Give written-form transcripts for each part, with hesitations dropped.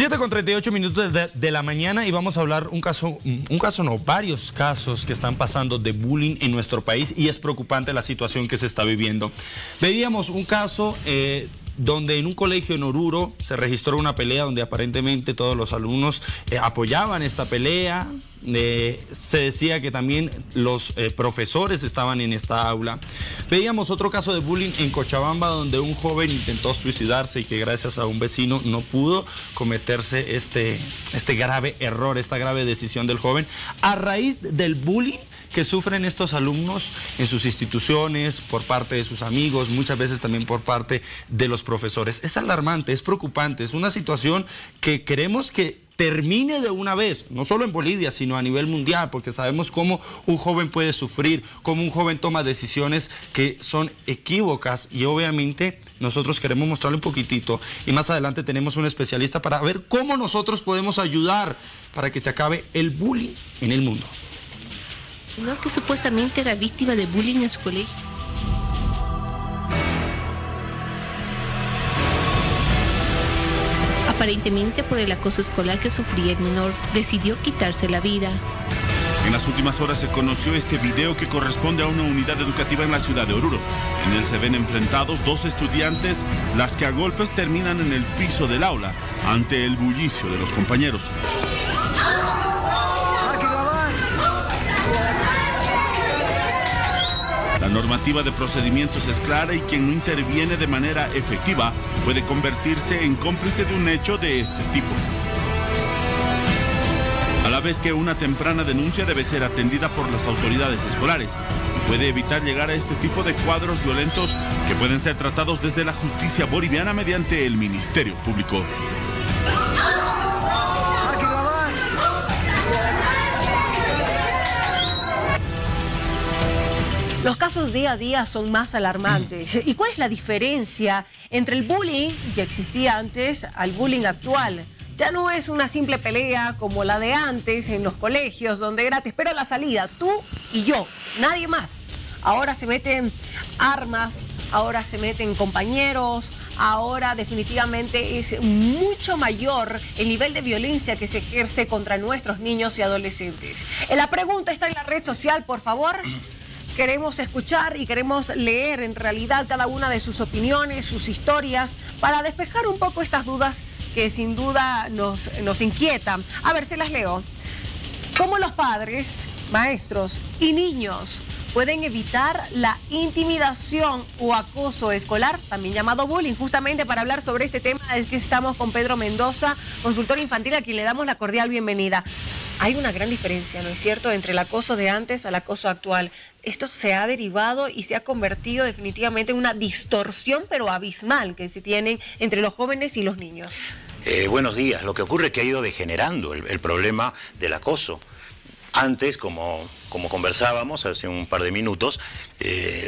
7:38 de la mañana y vamos a hablar varios casos que están pasando de bullying en nuestro país y es preocupante la situación que se está viviendo. Veíamos un caso donde en un colegio en Oruro se registró una pelea donde aparentemente todos los alumnos apoyaban esta pelea. Se decía que también los profesores estaban en esta aula. Veíamos otro caso de bullying en Cochabamba donde un joven intentó suicidarse y que gracias a un vecino no pudo cometerse este grave error, esta grave decisión del joven a raíz del bullying que sufren estos alumnos en sus instituciones, por parte de sus amigos, muchas veces también por parte de los profesores. Es alarmante, es preocupante, es una situación que queremos que termine de una vez, no solo en Bolivia, sino a nivel mundial, porque sabemos cómo un joven puede sufrir, cómo un joven toma decisiones que son equívocas y obviamente nosotros queremos mostrarle un poquitito y más adelante tenemos un especialista para ver cómo nosotros podemos ayudar para que se acabe el bullying en el mundo. ¿No? Que supuestamente era víctima de bullying en su colegio. Aparentemente por el acoso escolar que sufría el menor, decidió quitarse la vida. En las últimas horas se conoció este video que corresponde a una unidad educativa en la ciudad de Oruro. En él se ven enfrentados dos estudiantes, las que a golpes terminan en el piso del aula, ante el bullicio de los compañeros. La normativa de procedimientos es clara y quien no interviene de manera efectiva puede convertirse en cómplice de un hecho de este tipo. A la vez que una temprana denuncia debe ser atendida por las autoridades escolares y puede evitar llegar a este tipo de cuadros violentos que pueden ser tratados desde la justicia boliviana mediante el Ministerio Público. Los casos día a día son más alarmantes. ¿Y cuál es la diferencia entre el bullying que existía antes al bullying actual? Ya no es una simple pelea como la de antes en los colegios, donde era te espero a la salida, tú y yo, nadie más. Ahora se meten armas, ahora se meten compañeros, ahora definitivamente es mucho mayor el nivel de violencia que se ejerce contra nuestros niños y adolescentes. La pregunta está en la red social, por favor. Queremos escuchar y queremos leer en realidad cada una de sus opiniones, sus historias, para despejar un poco estas dudas que sin duda nos inquietan. A ver, se las leo. ¿Cómo los padres, maestros y niños pueden evitar la intimidación o acoso escolar, también llamado bullying? Justamente para hablar sobre este tema es que estamos con Pedro Mendoza, consultor infantil, a quien le damos la cordial bienvenida. Hay una gran diferencia, ¿no es cierto?, entre el acoso de antes al acoso actual. Esto se ha derivado y se ha convertido definitivamente en una distorsión, pero abismal, que se tienen entre los jóvenes y los niños. Buenos días. Lo que ocurre es que ha ido degenerando el problema del acoso. Antes, como conversábamos hace un par de minutos,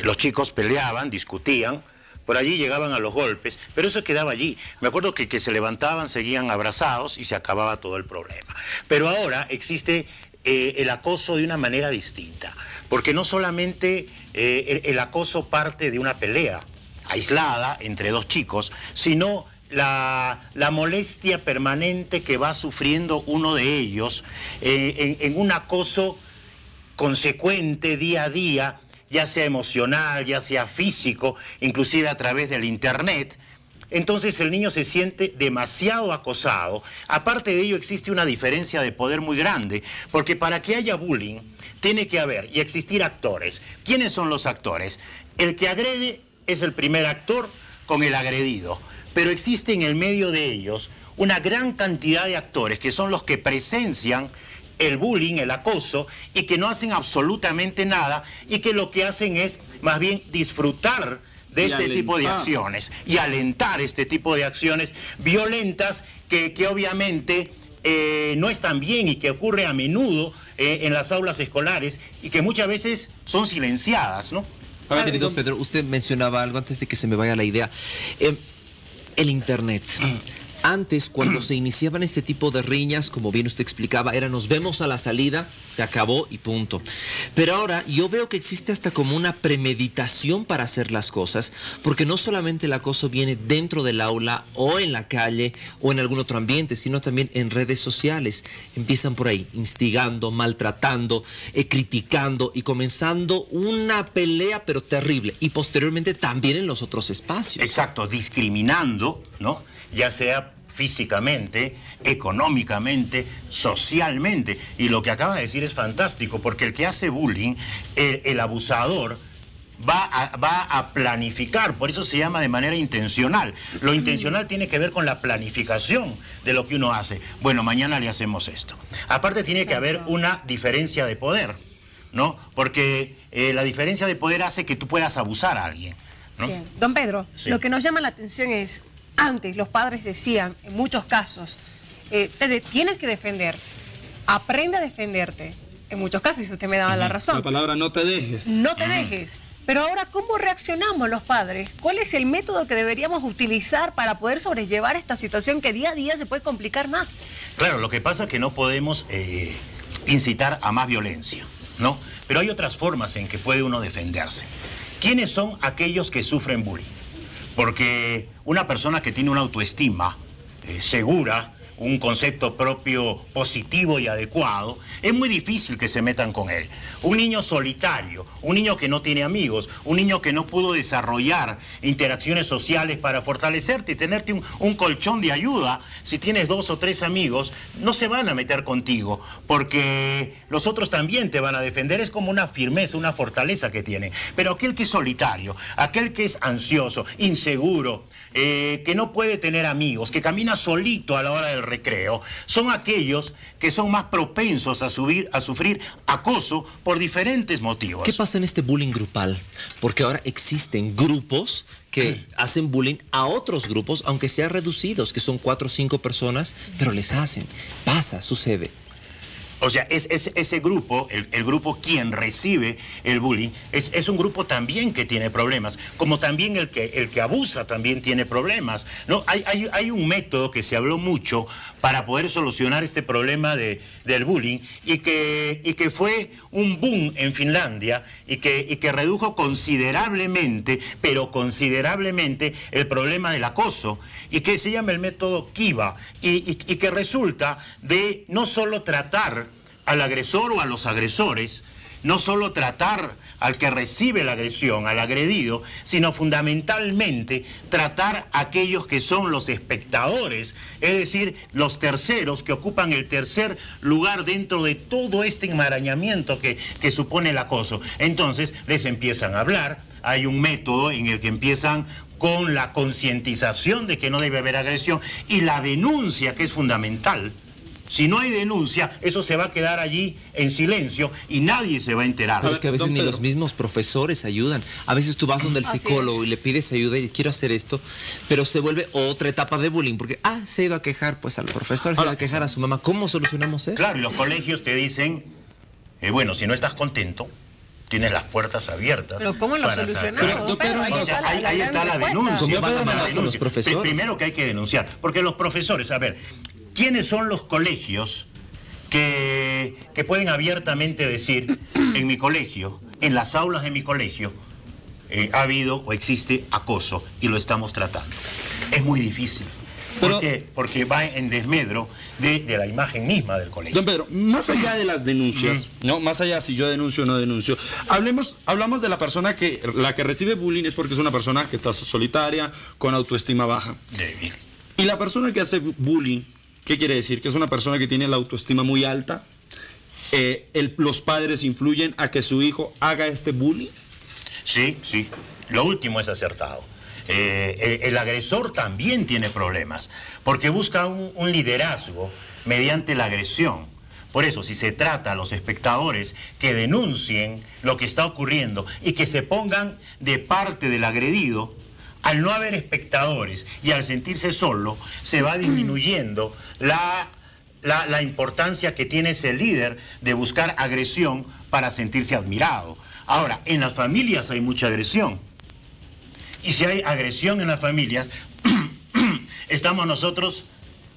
los chicos peleaban, discutían, por allí llegaban a los golpes, pero eso quedaba allí. Me acuerdo que se levantaban, seguían abrazados y se acababa todo el problema. Pero ahora existe el acoso de una manera distinta, porque no solamente el acoso parte de una pelea aislada entre dos chicos, sino la molestia permanente que va sufriendo uno de ellos en un acoso consecuente día a día, ya sea emocional, ya sea físico, inclusive a través del internet. Entonces el niño se siente demasiado acosado. Aparte de ello existe una diferencia de poder muy grande, porque para que haya bullying tiene que haber y existir actores. ¿Quiénes son los actores? El que agrede es el primer actor con el agredido, pero existe en el medio de ellos una gran cantidad de actores que son los que presencian el bullying, el acoso, y que no hacen absolutamente nada y que lo que hacen es más bien disfrutar de este tipo de acciones y alentar este tipo de acciones violentas que obviamente no están bien y que ocurre a menudo en las aulas escolares y que muchas veces son silenciadas, ¿no? A ver, querido Pedro, usted mencionaba algo antes de que se me vaya la idea. El internet. Antes, cuando se iniciaban este tipo de riñas, como bien usted explicaba, era nos vemos a la salida, se acabó y punto. Pero ahora yo veo que existe hasta como una premeditación para hacer las cosas, porque no solamente el acoso viene dentro del aula o en la calle o en algún otro ambiente, sino también en redes sociales. Empiezan por ahí, instigando, maltratando, criticando y comenzando una pelea pero terrible. Y posteriormente también en los otros espacios. Exacto, discriminando, ¿no? Ya sea físicamente, económicamente, socialmente. Y lo que acaba de decir es fantástico, porque el que hace bullying, el abusador, va a planificar, por eso se llama de manera intencional. Lo intencional tiene que ver con la planificación de lo que uno hace. Bueno, mañana le hacemos esto. Aparte tiene que haber una diferencia de poder, ¿no? Porque la diferencia de poder hace que tú puedas abusar a alguien, ¿no? Bien. Don Pedro, Sí. Lo que nos llama la atención es, antes los padres decían, en muchos casos, tienes que defender, aprende a defenderte. En muchos casos, y usted me daba la razón. La palabra no te dejes. No te dejes. Pero ahora, ¿cómo reaccionamos los padres? ¿Cuál es el método que deberíamos utilizar para poder sobrellevar esta situación que día a día se puede complicar más? Claro, lo que pasa es que no podemos incitar a más violencia, ¿no? Pero hay otras formas en que puede uno defenderse. ¿Quiénes son aquellos que sufren bullying? Porque una persona que tiene una autoestima segura, un concepto propio positivo y adecuado, es muy difícil que se metan con él. Un niño solitario, un niño que no tiene amigos, un niño que no pudo desarrollar interacciones sociales para fortalecerte y tenerte un colchón de ayuda, si tienes 2 o 3 amigos, no se van a meter contigo, porque los otros también te van a defender. Es como una firmeza, una fortaleza que tienen. Pero aquel que es solitario, aquel que es ansioso, inseguro, que no puede tener amigos, que camina solito a la hora del recreo, son aquellos que son más propensos a sufrir acoso por diferentes motivos. ¿Qué pasa en este bullying grupal? Porque ahora existen grupos que hacen bullying a otros grupos, aunque sean reducidos, que son 4 o 5 personas, pero les hacen. Pasa, sucede. O sea, ese grupo, el grupo quien recibe el bullying, es un grupo también que tiene problemas, como también el que abusa también tiene problemas, ¿no? Hay un método que se habló mucho para poder solucionar este problema del bullying y que fue un boom en Finlandia y que redujo considerablemente, pero considerablemente, el problema del acoso, y que se llama el método Kiva, y que resulta de no solo tratar al agresor o a los agresores, no solo tratar al que recibe la agresión, al agredido, sino fundamentalmente tratar a aquellos que son los espectadores, es decir, los terceros que ocupan el tercer lugar dentro de todo este enmarañamiento que supone el acoso. Entonces les empiezan a hablar, hay un método en el que empiezan con la concientización de que no debe haber agresión y la denuncia, que es fundamental. Si no hay denuncia, eso se va a quedar allí en silencio y nadie se va a enterar. Pero es que a veces ni los mismos profesores ayudan. A veces tú vas donde el psicólogo y le pides ayuda y quiero hacer esto, pero se vuelve otra etapa de bullying, porque se iba a quejar pues al profesor, se iba a quejar a su mamá. ¿Cómo solucionamos eso? Claro, y los colegios te dicen, bueno, si no estás contento, tienes las puertas abiertas. ¿Pero cómo lo solucionamos? Ahí está la denuncia. ¿Cómo van a mandar los profesores? Primero que hay que denunciar, porque los profesores, a ver, ¿quiénes son los colegios que pueden abiertamente decir, en mi colegio, en las aulas de mi colegio, ha habido o existe acoso y lo estamos tratando? Es muy difícil. ¿Por qué? Porque va en desmedro de la imagen misma del colegio. Don Pedro, más allá de las denuncias, ¿no? Más allá si yo denuncio o no denuncio, hablamos de la persona la que recibe bullying es porque es una persona que está solitaria, con autoestima baja. Débil. Y la persona que hace bullying, ¿qué quiere decir? Que es una persona que tiene la autoestima muy alta. ¿Los padres influyen a que su hijo haga este bullying? Sí, sí. Lo último es acertado. El agresor también tiene problemas, porque busca un liderazgo mediante la agresión. Por eso, si se trata a los espectadores que denuncien lo que está ocurriendo y que se pongan de parte del agredido, al no haber espectadores y al sentirse solo, se va disminuyendo la importancia que tiene ese líder de buscar agresión para sentirse admirado. Ahora, en las familias hay mucha agresión. Y si hay agresión en las familias, estamos nosotros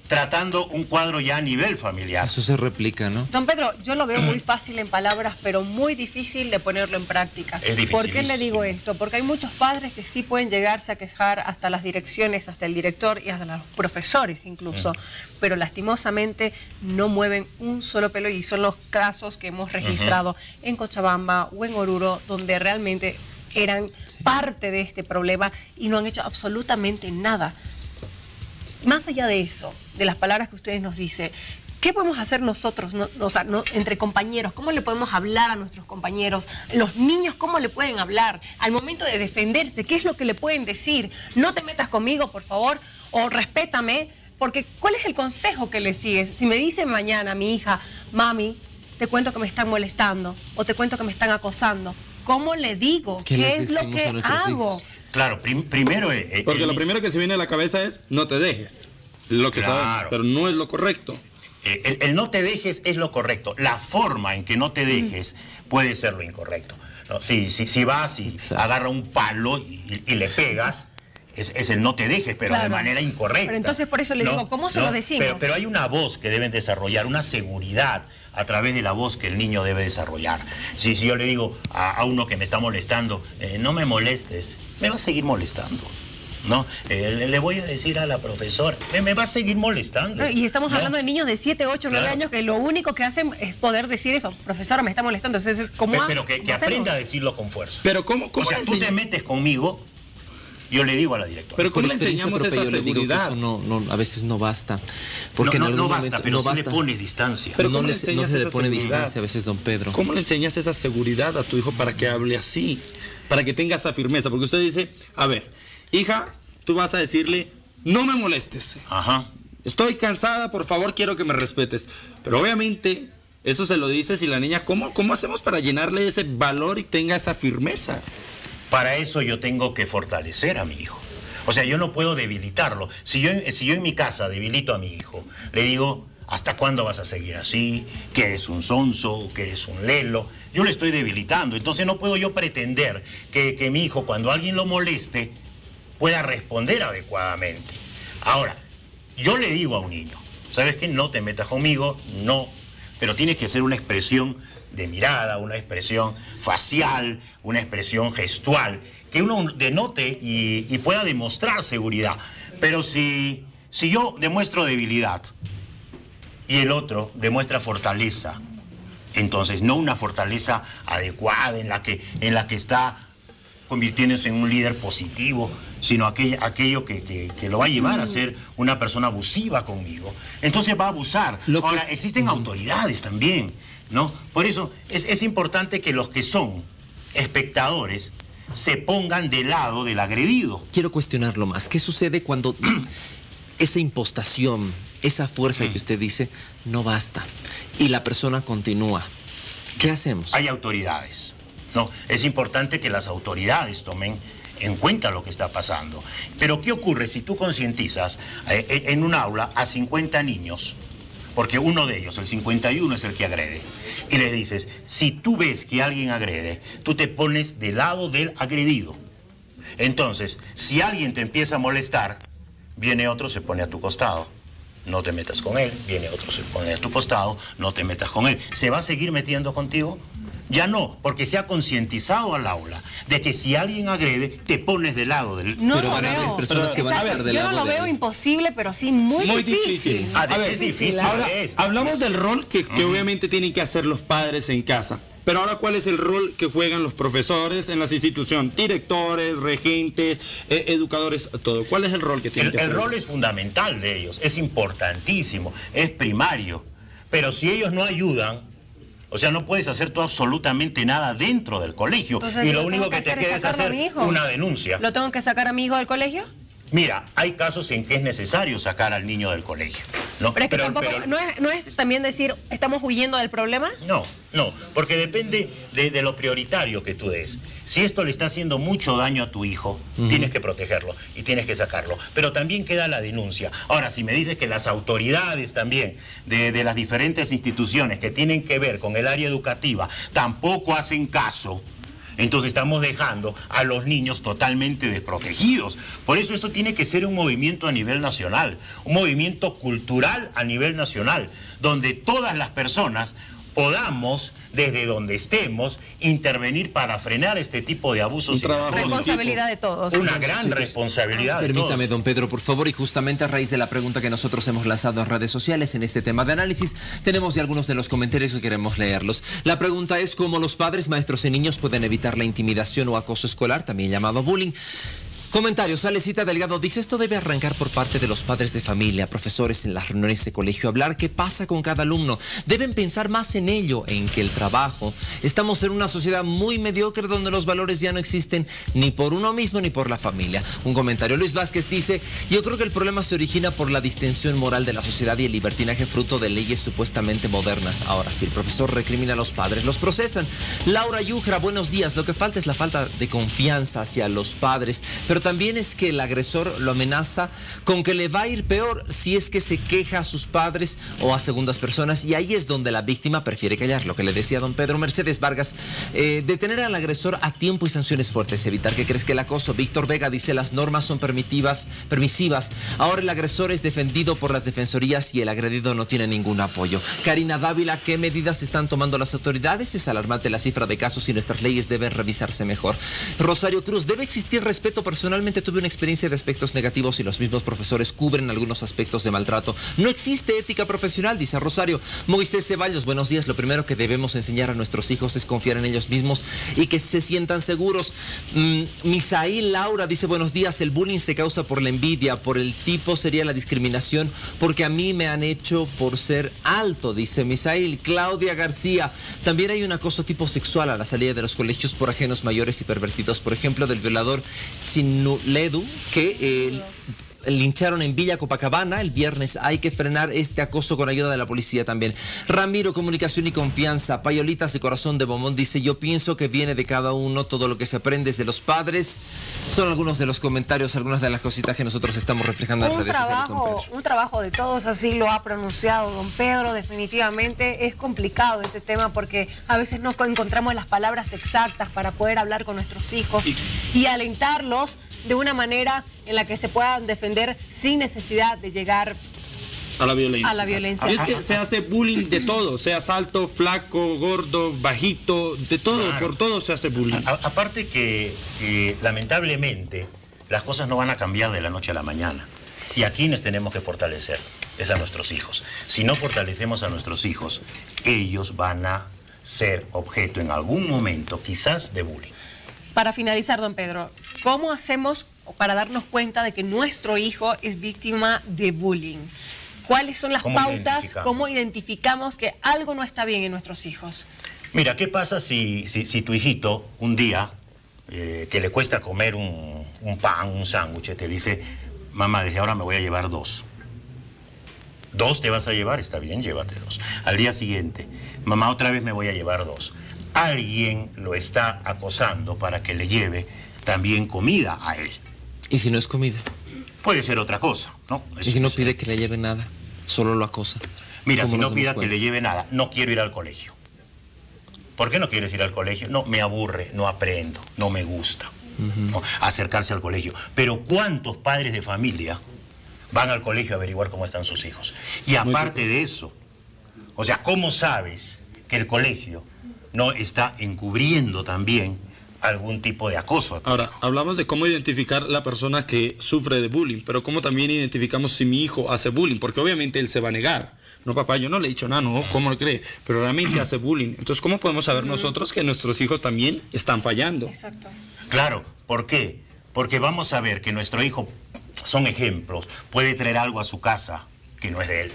tratando un cuadro ya a nivel familiar. Eso se replica, ¿no? Don Pedro, yo lo veo muy fácil en palabras, pero muy difícil de ponerlo en práctica. Es difícil. ¿Por qué le digo esto? Porque hay muchos padres que sí pueden llegarse a quejar hasta las direcciones, hasta el director y hasta los profesores incluso, pero lastimosamente no mueven un solo pelo, y son los casos que hemos registrado en Cochabamba o en Oruro, donde realmente eran parte de este problema y no han hecho absolutamente nada. Más allá de eso, de las palabras que ustedes nos dicen, ¿qué podemos hacer nosotros, entre compañeros? ¿Cómo le podemos hablar a nuestros compañeros? Los niños, ¿cómo le pueden hablar? Al momento de defenderse, ¿qué es lo que le pueden decir? No te metas conmigo, por favor, o respétame, porque ¿cuál es el consejo que le sigues? Si me dice mañana mi hija, mami, te cuento que me están molestando, o te cuento que me están acosando, ¿cómo le digo? ¿Qué es lo que hago? Hijos? Claro, primero... Porque lo primero que se viene a la cabeza es no te dejes, lo que sabemos, pero no es lo correcto. El no te dejes es lo correcto. La forma en que no te dejes puede ser lo incorrecto. ¿No? Si vas y agarra un palo y le pegas, es el no te dejes, pero de manera incorrecta. Pero entonces por eso le digo, ¿cómo se lo decimos? Pero hay una voz que deben desarrollar, una seguridad a través de la voz que el niño debe desarrollar. Si yo le digo a uno que me está molestando, no me molestes, me va a seguir molestando. ¿No? Le voy a decir a la profesora, me va a seguir molestando. Y estamos hablando de niños de 7, 8, 9 años que lo único que hacen es poder decir eso, profesora, me está molestando. Entonces, ¿cómo pero que aprenda a decirlo con fuerza. Pero ¿cómo o sea, tú te metes conmigo, yo le digo a la directora. Pero ¿cómo le enseñamos esa yo le digo que seguridad? eso a veces no basta. Porque no basta, pero sí le pones distancia. Pero no ¿cómo se le pone distancia a veces, don Pedro. ¿Cómo le enseñas esa seguridad a tu hijo para que hable así? Para que tenga esa firmeza. Porque usted dice, a ver, hija, tú vas a decirle, no me molestes. Ajá. Estoy cansada, por favor, quiero que me respetes. Pero obviamente, eso se lo dices y la niña, ¿cómo hacemos para llenarle ese valor y tenga esa firmeza? Para eso yo tengo que fortalecer a mi hijo. O sea, yo no puedo debilitarlo. Si yo en mi casa debilito a mi hijo, le digo, ¿hasta cuándo vas a seguir así? ¿Que eres un sonso? ¿Que eres un lelo? Yo le estoy debilitando. Entonces no puedo yo pretender que mi hijo, cuando alguien lo moleste, pueda responder adecuadamente. Ahora, yo le digo a un niño, ¿sabes qué? No te metas conmigo, no, pero tienes que hacer una expresión de mirada, una expresión facial, una expresión gestual, que uno denote y pueda demostrar seguridad. Pero si yo demuestro debilidad y el otro demuestra fortaleza, entonces no una fortaleza adecuada en la que está convirtiéndose en un líder positivo, sino aquello que lo va a llevar a ser una persona abusiva conmigo. Entonces va a abusar. Ahora, existen autoridades también, ¿no? Por eso es importante que los que son espectadores se pongan del lado del agredido. Quiero cuestionarlo más. ¿Qué sucede cuando esa impostación, esa fuerza que usted dice, no basta y la persona continúa? ¿Qué hacemos? Hay autoridades. No, es importante que las autoridades tomen en cuenta lo que está pasando. Pero ¿qué ocurre si tú concientizas en un aula a 50 niños? Porque uno de ellos, el 51, es el que agrede. Y les dices, si tú ves que alguien agrede, tú te pones del lado del agredido. Entonces, si alguien te empieza a molestar, viene otro, se pone a tu costado. No te metas con él. Viene otro, se pone a tu costado. No te metas con él. ¿Se va a seguir metiendo contigo? Ya no, porque se ha concientizado al aula de que si alguien agrede, te pones del lado del... No pero lo van a haber veo. personas que van a estar del Yo lado no lo veo de... imposible, pero sí muy difícil. A ver, es difícil. Ahora, hablamos del rol que obviamente tienen que hacer los padres en casa. Pero ahora, ¿cuál es el rol que juegan los profesores en las instituciones? Directores, regentes, educadores, todo. ¿Cuál es el rol que tienen que hacer? El rol es fundamental de ellos, es importantísimo, es primario. Pero si ellos no ayudan, o sea, no puedes hacer tú absolutamente nada dentro del colegio. Entonces, y lo único que te queda es hacer una denuncia. ¿Lo tengo que sacar a mi hijo del colegio? Mira, hay casos en que es necesario sacar al niño del colegio, ¿no? Pero es que tampoco, ¿no es también decir, estamos huyendo del problema? No, porque depende de lo prioritario que tú des. Si esto le está haciendo mucho daño a tu hijo, tienes que protegerlo y tienes que sacarlo. Pero también queda la denuncia. Ahora, si me dices que las autoridades también de las diferentes instituciones que tienen que ver con el área educativa tampoco hacen caso, Entonces estamos dejando a los niños totalmente desprotegidos. Por eso tiene que ser un movimiento a nivel nacional, un movimiento cultural a nivel nacional, donde todas las personas podamos, desde donde estemos, intervenir para frenar este tipo de abusos. Responsabilidad de todos. Una gran responsabilidad de todos. Permítame, don Pedro, por favor, y justamente a raíz de la pregunta que nosotros hemos lanzado en redes sociales en este tema de análisis, tenemos ya algunos de los comentarios que queremos leerlos. La pregunta es cómo los padres, maestros y niños pueden evitar la intimidación o acoso escolar, también llamado bullying. Comentarios. Salecita Delgado dice: esto debe arrancar por parte de los padres de familia, profesores en las reuniones de colegio, hablar qué pasa con cada alumno. Deben pensar más en ello, en que el trabajo. Estamos en una sociedad muy mediocre donde los valores ya no existen ni por uno mismo ni por la familia. Un comentario. Luis Vázquez dice: yo creo que el problema se origina por la distensión moral de la sociedad y el libertinaje fruto de leyes supuestamente modernas. Ahora, si el profesor recrimina a los padres, los procesan. Laura Yujra, buenos días. Lo que falta es la falta de confianza hacia los padres, pero también es que el agresor lo amenaza con que le va a ir peor si es que se queja a sus padres o a segundas personas, y ahí es donde la víctima prefiere callar. Lo que le decía don Pedro. Mercedes Vargas, detener al agresor a tiempo y sanciones fuertes, evitar que crezca el acoso. Víctor Vega dice: las normas son permisivas, ahora el agresor es defendido por las defensorías y el agredido no tiene ningún apoyo. Karina Dávila, ¿qué medidas están tomando las autoridades? Es alarmante la cifra de casos y nuestras leyes deben revisarse mejor. Rosario Cruz, debe existir respeto. Personalmente tuve una experiencia de aspectos negativos y los mismos profesores cubren algunos aspectos de maltrato. No existe ética profesional, dice Rosario. Moisés Ceballos, buenos días. Lo primero que debemos enseñar a nuestros hijos es confiar en ellos mismos y que se sientan seguros. Misail Laura dice: buenos días. El bullying se causa por la envidia, por el tipo sería la discriminación, porque a mí me han hecho por ser alto, dice Misail. Claudia García, también hay un acoso tipo sexual a la salida de los colegios por ajenos mayores y pervertidos. Por ejemplo, del violador Chinuledu, que lincharon en Villa Copacabana el viernes. Hay que frenar este acoso con ayuda de la policía también. Ramiro, comunicación y confianza. Payolitas de Corazón de Bomón dice: yo pienso que viene de cada uno, todo lo que se aprende es de los padres. Son algunos de los comentarios, algunas de las cositas que nosotros estamos reflejando en redes sociales, don Pedro. Un trabajo de todos, así lo ha pronunciado don Pedro. Definitivamente es complicado este tema porque a veces no encontramos las palabras exactas para poder hablar con nuestros hijos y alentarlos de una manera en la que se puedan defender sin necesidad de llegar a la violencia. Y es que se hace bullying de todo, seas alto, flaco, gordo, bajito, de todo, claro. Por todo se hace bullying. Aparte que lamentablemente las cosas no van a cambiar de la noche a la mañana. Y a quienes tenemos que fortalecer es a nuestros hijos. Si no fortalecemos a nuestros hijos, ellos van a ser objeto en algún momento, quizás, de bullying. Para finalizar, don Pedro, ¿cómo hacemos para darnos cuenta de que nuestro hijo es víctima de bullying? ¿Cuáles son las pautas? ¿Cómo identificamos que algo no está bien en nuestros hijos? Mira, ¿qué pasa si tu hijito un día que le cuesta comer un pan, un sándwich, te dice: mamá, desde ahora me voy a llevar 2? 2 te vas a llevar, está bien, llévate 2. Al día siguiente, mamá, otra vez me voy a llevar 2. Alguien lo está acosando para que le lleve también comida a él. ¿Y si no es comida? Puede ser otra cosa, ¿no? ¿Y si no pide que le lleve nada? Solo lo acosa. Mira, si no pida que le lleve nada, no quiero ir al colegio. ¿Por qué no quieres ir al colegio? No, me aburre, no aprendo, no me gusta ¿no? Acercarse al colegio. Pero ¿cuántos padres de familia van al colegio a averiguar cómo están sus hijos? Y aparte de eso, o sea, ¿cómo sabes que el colegio no está encubriendo también algún tipo de acoso? Ahora, hablamos de cómo identificar la persona que sufre de bullying, pero cómo también identificamos si mi hijo hace bullying, porque obviamente él se va a negar. No, papá, yo no le he dicho nada, no, ¿cómo lo cree? Pero realmente hace bullying. Entonces, ¿cómo podemos saber nosotros que nuestros hijos también están fallando? Exacto. Claro, ¿por qué? Porque vamos a ver que nuestro hijo, son ejemplos, puede traer algo a su casa que no es de él,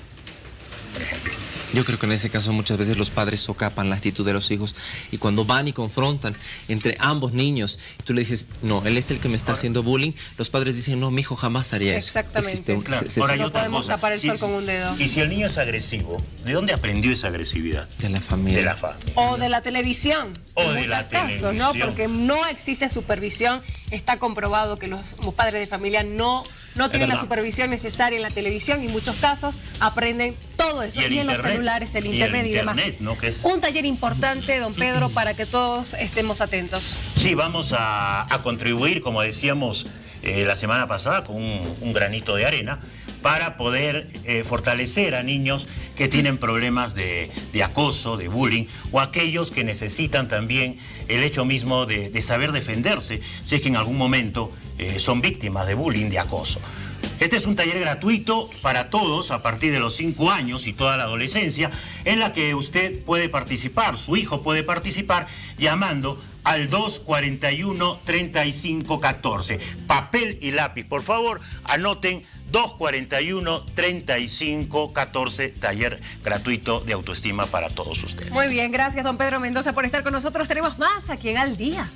por ejemplo. Yo creo que en ese caso muchas veces los padres socapan la actitud de los hijos y cuando van y confrontan entre ambos niños, tú le dices: no, él es el que me está haciendo bullying, los padres dicen: no, mi hijo jamás haría eso. Exactamente. Claro. Ahora hay no otra podemos cosa. tapar el sol con un dedo. Y si el niño es agresivo, ¿de dónde aprendió esa agresividad? De la familia. De la familia. O de la televisión. O de la televisión. ¿No? Porque no existe supervisión. Está comprobado que los padres de familia no no tienen la verdad. supervisión necesaria en la televisión y en muchos casos aprenden todo eso. Y en los celulares, el internet y demás. ¿no? Que es... Un taller importante, don Pedro, para que todos estemos atentos. Sí, vamos a contribuir, como decíamos la semana pasada, con un granito de arena para poder fortalecer a niños que tienen problemas de acoso, de bullying, o aquellos que necesitan también el hecho mismo de saber defenderse si es que en algún momento son víctimas de bullying, de acoso. Este es un taller gratuito para todos a partir de los 5 años y toda la adolescencia, en la que usted puede participar, su hijo puede participar llamando al 241-3514. Papel y lápiz, por favor, anoten 241-3514, taller gratuito de autoestima para todos ustedes. Muy bien, gracias don Pedro Mendoza por estar con nosotros. Tenemos más aquí en Al Día.